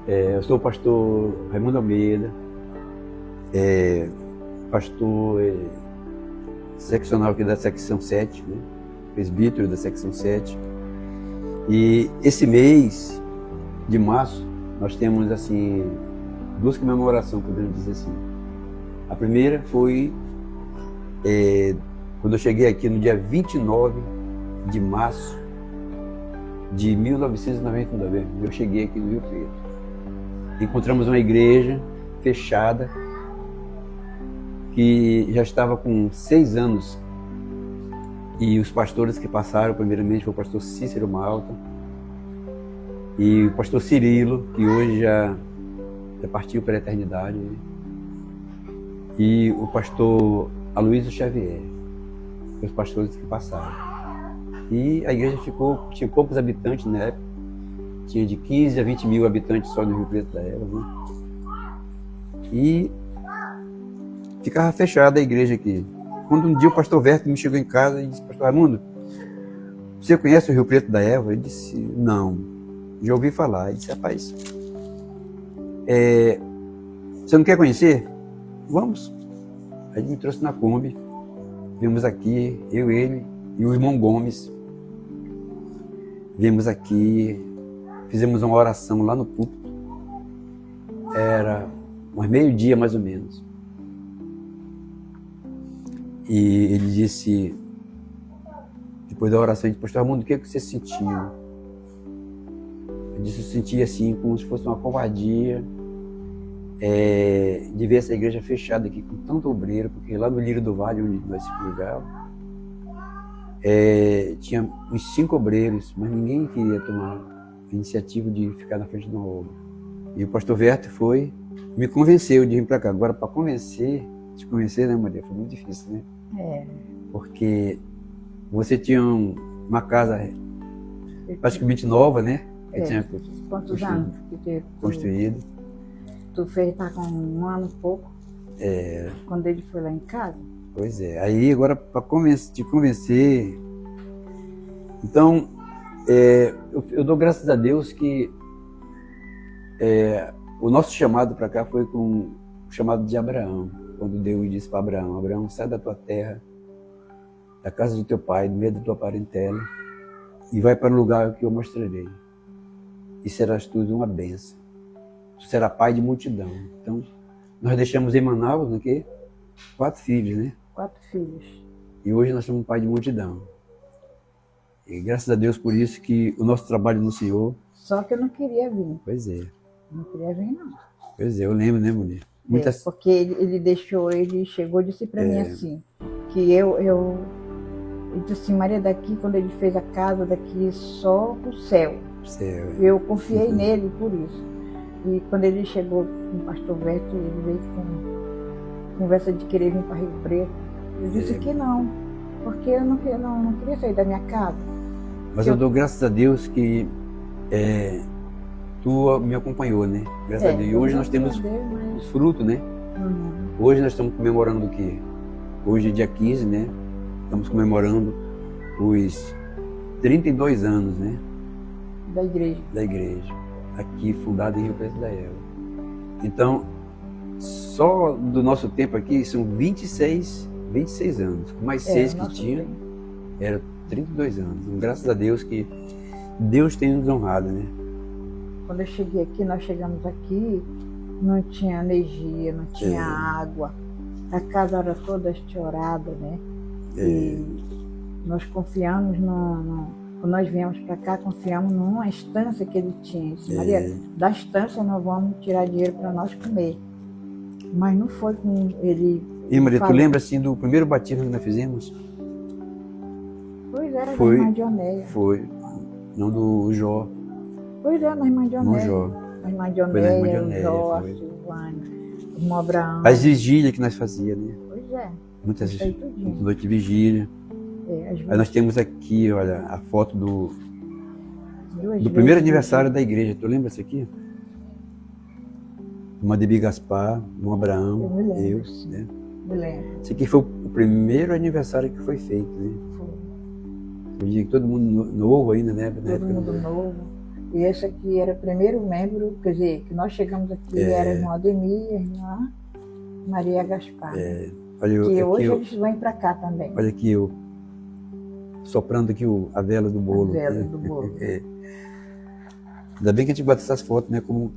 Eu sou o pastor Raimundo Almeida, pastor seccional aqui da secção 7, né? Presbítero da secção 7. E esse mês de março nós temos assim duas comemorações, podemos dizer assim. A primeira foi quando eu cheguei aqui no dia 29 de março de 1999. Eu cheguei aqui no Rio Preto. Encontramos uma igreja fechada que já estava com 6 anos, e os pastores que passaram, primeiramente, foi o pastor Cícero Malta e o pastor Cirilo, que hoje já partiu para a eternidade, e o pastor Aloysio Xavier, os pastores que passaram. E a igreja tinha poucos habitantes na época, tinha de 15 a 20 mil habitantes só no Rio Preto da época, né? E ficava fechada a igreja aqui. Quando um dia o pastor Verto me chegou em casa e disse: pastor Raimundo, você conhece o Rio Preto da Elva? Eu disse: não, já ouvi falar. Ele disse: rapaz, você não quer conhecer? Vamos. Aí ele me trouxe na Kombi, viemos aqui, eu, ele e o irmão Gomes. Viemos aqui, fizemos uma oração lá no púlpito. Era umas meio-dia mais ou menos. E ele disse, depois da oração, ele disse: pastor Raimundo, o que você sentiu? Eu disse: eu senti assim, como se fosse uma covardia de ver essa igreja fechada aqui com tanto obreiro, porque lá no Lírio do Vale, onde nós se lugar, tinha uns 5 obreiros, mas ninguém queria tomar a iniciativa de ficar na frente de uma obra. E o pastor Verto me convenceu de vir para cá. Agora, para te convencer, né, Maria, foi muito difícil, né? Porque você tinha uma casa praticamente nova, né? Que tinha Quantos anos que construído. Tu fez, tá com 1 ano e pouco, quando ele foi lá em casa? Pois é. Aí agora, para te convencer, então, eu dou graças a Deus que o nosso chamado para cá foi com o chamado de Abraão. Quando Deus disse para Abraão: Abraão, sai da tua terra, da casa do teu pai, do meio da tua parentela, e vai para um lugar que eu mostrarei. E serás tu uma bênção. Tu serás pai de multidão. Então, nós deixamos em Manaus, aqui, 4 filhos, né? 4 filhos. E hoje nós somos pai de multidão. E graças a Deus por isso que o nosso trabalho no Senhor... Só que eu não queria vir. Pois é. Não queria vir, não. Pois é, eu lembro, né, mulher? Porque ele chegou e disse para mim assim, que eu disse assim: Maria, daqui, quando ele fez a casa, daqui só o céu. Eu confiei nele por isso. E quando ele chegou com o pastor Verto, ele veio com conversa de querer vir para Rio Preto. Eu disse que não, porque eu não queria sair da minha casa. Mas eu dou graças a Deus que tu me acompanhou, né? Graças a Deus. E hoje nós temos os frutos, né? Hoje nós estamos comemorando o quê? Hoje é dia 15, né? Estamos comemorando os 32 anos, né? Da igreja. Aqui, fundada em Rio Preto da Elva. Então, só do nosso tempo aqui são 26 anos. Com mais 6 que tinha, era 32 anos. Então, graças a Deus que Deus tem nos honrado, né? Quando eu cheguei aqui, nós chegamos aqui, não tinha energia, não tinha água. A casa era toda estiorada, né? E nós confiamos quando nós viemos para cá, confiamos numa estância que ele tinha. Disse: Maria, da estância nós vamos tirar dinheiro para nós comer. Mas não foi com ele. E Maria, tu lembra assim do primeiro batismo que nós fizemos? Pois era, da irmã Dionéia. Foi. Não do Jó. Pois é, na irmã Dionéia. Na irmã Dionéia, o Jó, a Silvânia, o irmão Abraão. As vigílias que nós fazíamos, né? Pois é. Muitas noites de vigília. Aí nós temos aqui, olha, a foto do primeiro aniversário da igreja. Tu lembra isso aqui? Irmã Debi Gaspar, irmão Abraão, eu, né? Me lembro. Esse aqui foi o primeiro aniversário que foi feito, né? Foi. Todo mundo novo ainda, né? Todo mundo novo. E esse aqui era o primeiro membro, quer dizer, que nós chegamos aqui, era a irmã Ademir, a irmã Maria Gaspar. Olha, que hoje eu, eles vêm para cá também. Olha aqui, eu soprando aqui a vela do bolo. A vela do bolo. Ainda bem que a gente bota essas fotos, né, como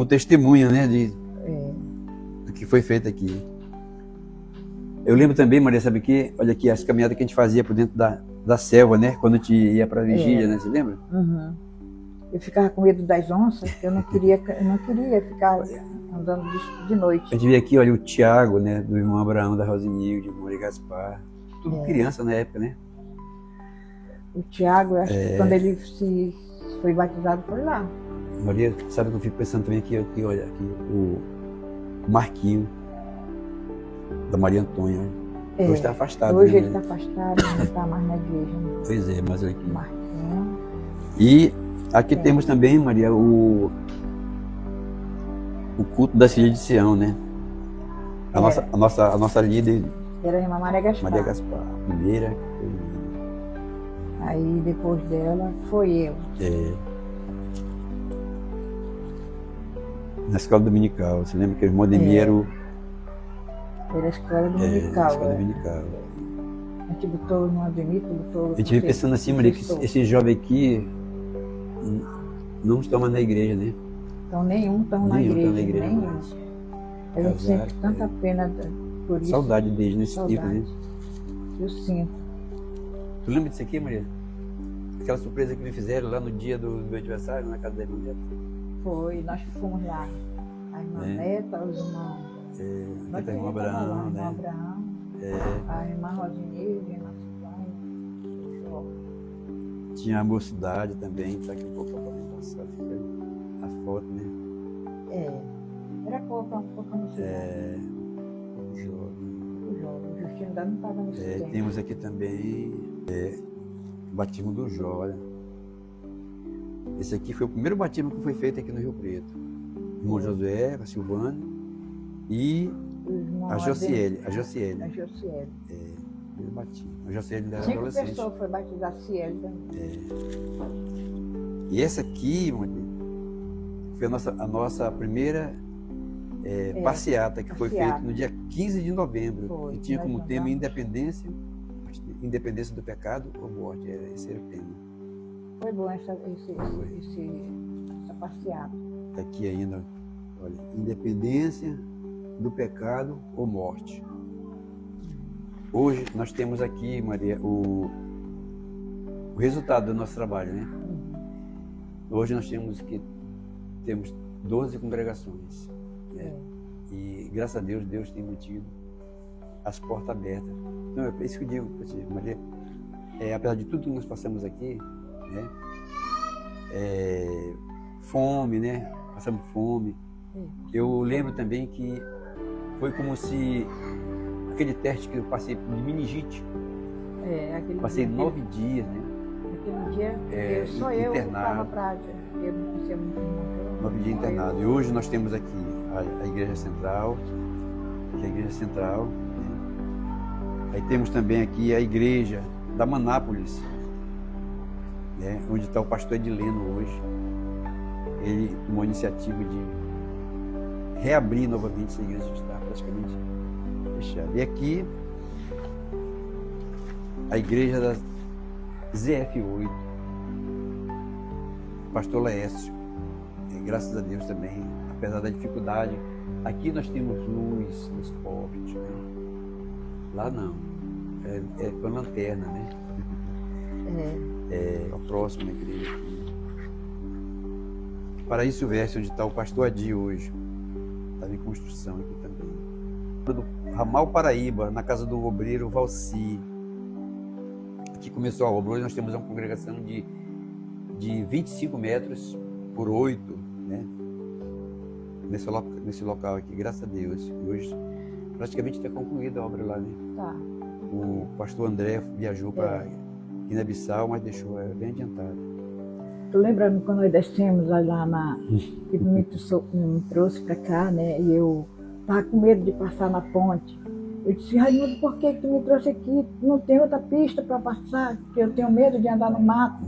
testemunha, né, do que foi feito aqui. Eu lembro também, Maria, sabe o quê? Olha aqui, as caminhadas que a gente fazia por dentro da selva, né, quando a gente ia para a vigília, né, você lembra? Uhum. Eu ficava com medo das onças, eu não queria ficar andando de noite. A gente vê aqui, olha, o Tiago, né, do irmão Abraão, da Rosinilde, do Maria Gaspar, tudo criança na época, né? O Tiago, acho que quando ele foi batizado, foi lá. Maria, sabe o que eu fico pensando também aqui, olha, aqui, o Marquinho, da Maria Antônia. Hoje está afastado. Hoje né, ele está afastado, não está mais na igreja. Né? Pois é, mas olha aqui. Marquinho. E aqui temos também, Maria, o culto da filha de Sião, né? A nossa líder. Era a irmã Maria Gaspar. Maria Gaspar, a primeira. Aí depois dela foi eu. Na escola dominical. Você lembra que o irmão Ademir era o. Era a escola dominical. A escola dominical. A gente botou o irmão Ademir, botou. A gente veio pensando assim, Maria, que esse jovem aqui não estão mais na igreja, né? Então nenhum estão na igreja. Nenhum. A gente sente tanta pena por isso. Saudade deles nesse tipo, né? Eu sinto. Tu lembra disso aqui, Maria? Aquela surpresa que me fizeram lá no dia do meu aniversário, na casa da irmã Neta? Foi, nós fomos lá. A irmã Neta, os irmãos. A irmã Abraão, né? Abraão, a irmã Rosinilde, a irmã Silvana. Tinha a mocidade também, tá aqui um pouco para passar a foto, né? Era pouco a mocidade. O jovem. O Justino ainda não estava nesse tempo. Temos aqui também o batismo do Jó, olha. Esse aqui foi o primeiro batismo que foi feito aqui no Rio Preto. O irmão Josué, a Silvana e a Josiele. Primeiro batismo. A Josiele ainda era adolescente. 5 pessoas foram batizar a Ciele também. E essa aqui, Maria, foi a nossa primeira passeata, que foi feita no dia 15 de novembro. Que tinha como tema independência do pecado ou morte. Esse era o tema. Foi bom essa passeata. Está aqui ainda, olha, independência do pecado ou morte. Hoje nós temos aqui, Maria, o resultado do nosso trabalho, né? Hoje nós temos 12 congregações, né? E graças a Deus, Deus tem mantido as portas abertas. Então, é isso que eu digo para você, Maria. Apesar de tudo que nós passamos aqui, né? Fome, né? Passamos fome. Eu lembro também que foi como se aquele teste que eu passei de meningite. Passei 9 dias, né? Aquele dia, só eu estava prática. Eu não conhecia muito. 9 dias internado. E hoje nós temos aqui a Igreja Central, que é a Igreja Central. Né? Aí temos também aqui a Igreja da Manápolis, né? Onde está o pastor Edileno hoje. Ele tomou a iniciativa de reabrir novamente essa igreja que está praticamente fechada. E aqui, a igreja da ZF8, pastor Laércio. Graças a Deus também, apesar da dificuldade, aqui nós temos luz, transporte, né? Lá não, é com lanterna, né? É a próxima igreja aqui. Paraíso Silvestre, onde está o pastor Adi hoje, está em construção aqui também. Do Ramal Paraíba, na casa do obreiro Valci. Aqui começou a obra. Hoje nós temos uma congregação de 25 metros por 8, né? Nesse local aqui, graças a Deus. Hoje praticamente está concluída a obra lá, né? Tá. O pastor André viajou para Guiné-Bissau, mas deixou bem adiantado. Tu lembra quando nós descemos lá que me trouxe para cá, né? E eu estava com medo de passar na ponte. Eu disse, Raimundo, por que tu me trouxe aqui? Não tem outra pista para passar, porque eu tenho medo de andar no mato.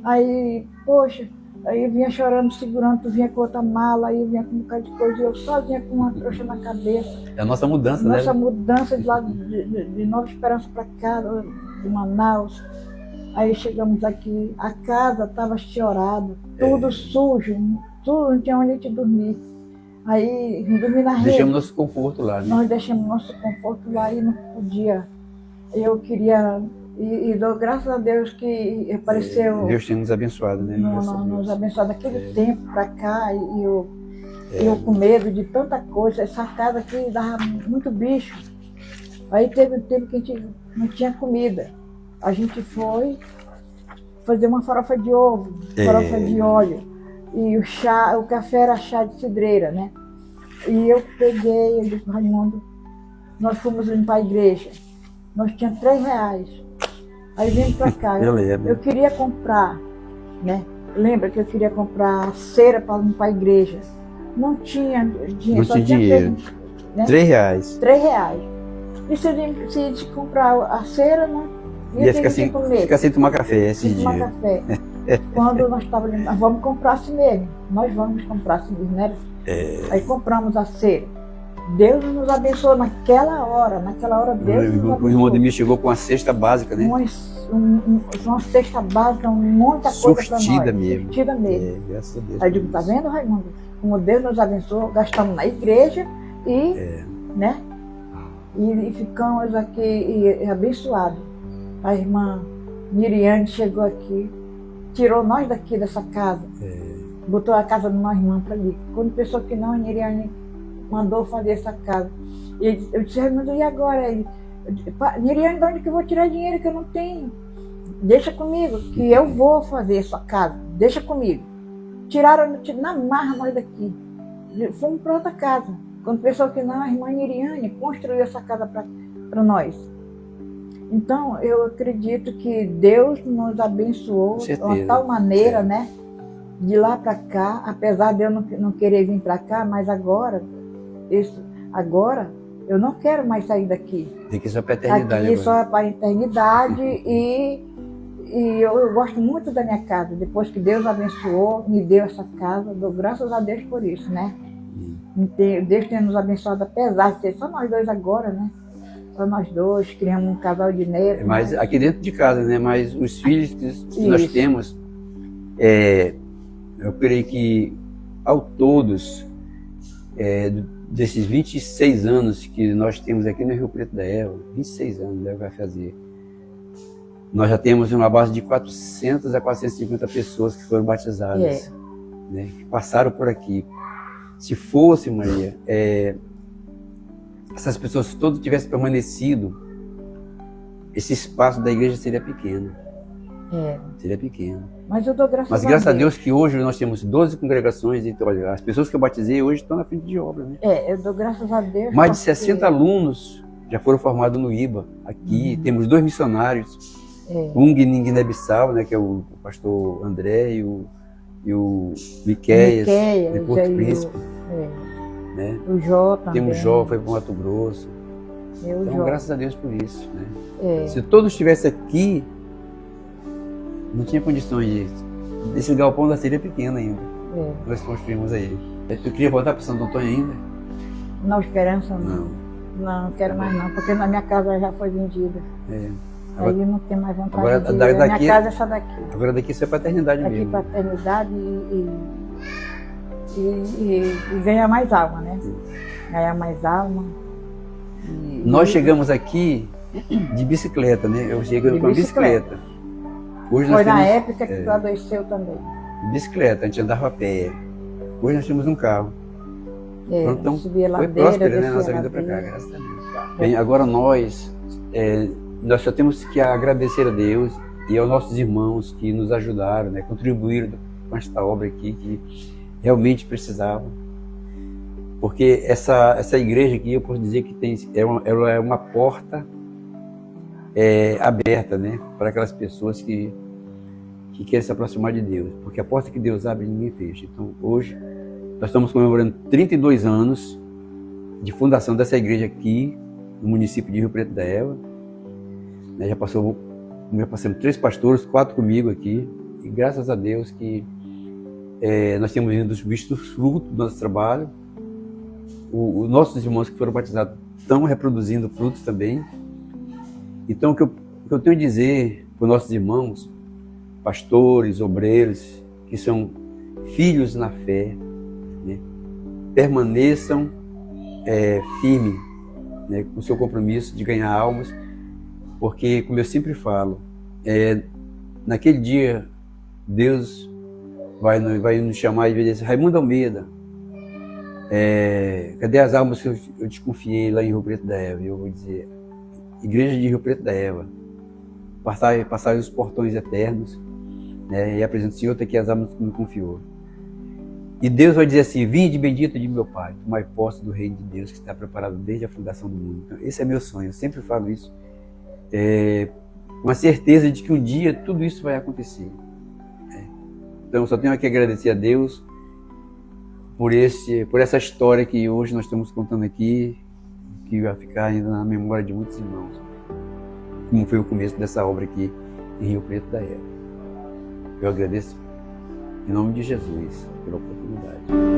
Aí, poxa, Aí eu vinha chorando, segurando, tu vinha com outra mala, aí eu vinha com um bocado de coisa, e eu sozinha com uma trouxa na cabeça. É a nossa mudança, né? Nossa mudança de lá de Nova Esperança para cá, de Manaus. Aí chegamos aqui, a casa estava chiorada, tudo sujo, tudo, não tinha onde a gente dormir. Aí dormi na rede. Deixamos nosso conforto lá, né? Nós deixamos nosso conforto lá e não podia. Eu queria, e dou graças a Deus que apareceu. Deus tem nos abençoado, né? Nos abençoado daquele tempo para cá, e eu com medo de tanta coisa. Essa casa aqui dava muito bicho. Aí teve um tempo que a gente não tinha comida. A gente foi fazer uma farofa de ovo, farofa de óleo. E o café era chá de cidreira, né? E eu peguei, eu disse, Raimundo, nós fomos limpar a igreja. Nós tínhamos R$3. Aí viemos pra cá. Eu queria comprar, né? Lembra que eu queria comprar cera para limpar a igreja. Não tinha dinheiro. Não tinha dinheiro. Né? R$3. E se a gente comprar a cera, né? Ia ficar sem tomar café esse dia. Tomar café. Quando nós estávamos ali, vamos comprar assim mesmo. Nós vamos comprar assim mesmo, né? Aí compramos a cera. Deus nos abençoou naquela hora Deus nos abençoou. O irmão de mim chegou com uma cesta básica, né? Uma cesta básica, muita coisa para nós. Surtida mesmo. Graças a Deus. Aí eu digo, tá vendo, Raimundo? Como Deus nos abençoou, gastamos na igreja né? E ficamos aqui abençoados. A irmã Miriane chegou aqui, tirou nós daqui dessa casa, botou a casa de uma irmã para ali. Quando pensou que não, a Miriane mandou fazer essa casa. E eu disse, mas e agora? Miriane, de onde que eu vou tirar dinheiro que eu não tenho? Deixa comigo, que eu vou fazer a sua casa, deixa comigo. Tiraram na marra nós daqui. Fomos para outra casa. Quando pensou que não, a irmã Miriane construiu essa casa para nós. Então, eu acredito que Deus nos abençoou de uma tal maneira, né? De lá para cá, apesar de eu não querer vir para cá, mas agora eu não quero mais sair daqui. Tem que ir só para a eternidade. Aqui só para a eternidade e eu gosto muito da minha casa. Depois que Deus abençoou, me deu essa casa, dou graças a Deus por isso, né? Deus tem nos abençoado, apesar de ser só nós dois agora, né? Só nós dois, criamos um casal de netos. Mas aqui dentro de casa, né? Mas os filhos que nós temos, eu creio que ao todos, desses 26 anos que nós temos aqui no Rio Preto da Eva, 26 anos vai fazer, nós já temos uma base de 400 a 450 pessoas que foram batizadas, né? Que passaram por aqui. Se fosse, Maria, essas pessoas todas tivessem permanecido, esse espaço da igreja seria pequeno. Seria pequeno. Mas eu dou graças a Deus que hoje nós temos 12 congregações. Então, olha, as pessoas que eu batizei hoje estão na frente de obra, né? Eu dou graças a Deus. Mais de 60 alunos já foram formados no IBA. Aqui temos 2 missionários. Um em Guiné-Bissau, né, que é o pastor André e o Miqueias, de Porto Príncipe. Né? O Jó também. Tem o Jó, foi para o Mato Grosso. Então, graças a Deus por isso, né? Se todos estivessem aqui, não tinha condições esse galpão da seria pequeno ainda. Nós construímos aí. Eu queria voltar para Santo Antônio ainda? Nova Esperança não. Não quero mais não, porque na minha casa já foi vendida. Agora, aí não tem mais vontade agora, de ir. Minha casa é essa daqui. Agora daqui isso é paternidade mesmo. Aqui paternidade e ganhar mais alma, né? Ganhar mais alma. Nós chegamos aqui de bicicleta, né? Eu cheguei com a bicicleta. Hoje foi na época que tu adoeceu também. De bicicleta, a gente andava a pé. Hoje nós temos um carro. Então, foi próspera, né? Nossa vida para cá, graças a Deus. Bem, agora nós só temos que agradecer a Deus e aos nossos irmãos que nos ajudaram, né? Contribuíram com esta obra aqui, que realmente precisavam. Porque essa igreja aqui, eu posso dizer que ela é uma porta aberta, né? Para aquelas pessoas que querem se aproximar de Deus. Porque a porta que Deus abre, ninguém fecha. Então, hoje, nós estamos comemorando 32 anos de fundação dessa igreja aqui, no município de Rio Preto da Eva. Já passamos 3 pastores, 4 comigo aqui. E graças a Deus que Nós temos visto os frutos do nosso trabalho. Os nossos irmãos que foram batizados estão reproduzindo frutos também. Então, o que eu tenho a dizer para os nossos irmãos, pastores, obreiros, que são filhos na fé, né? Permaneçam firmes, né, com o seu compromisso de ganhar almas, porque, como eu sempre falo, naquele dia, Deus vai nos chamar e vai dizer: Raimundo Almeida, cadê as almas que eu te confiei lá em Rio Preto da Eva? E eu vou dizer: Igreja de Rio Preto da Eva, passai os portões eternos, né, e apresento o Senhor aqui as almas que me confiou. E Deus vai dizer assim: vinde bendito de meu Pai, tomai posse do reino de Deus que está preparado desde a fundação do mundo. Então, esse é meu sonho, eu sempre falo isso, com a certeza de que um dia tudo isso vai acontecer. Então eu só tenho que agradecer a Deus por essa história que hoje nós estamos contando aqui, que vai ficar ainda na memória de muitos irmãos, como foi o começo dessa obra aqui em Rio Preto da Eva. Eu agradeço em nome de Jesus pela oportunidade.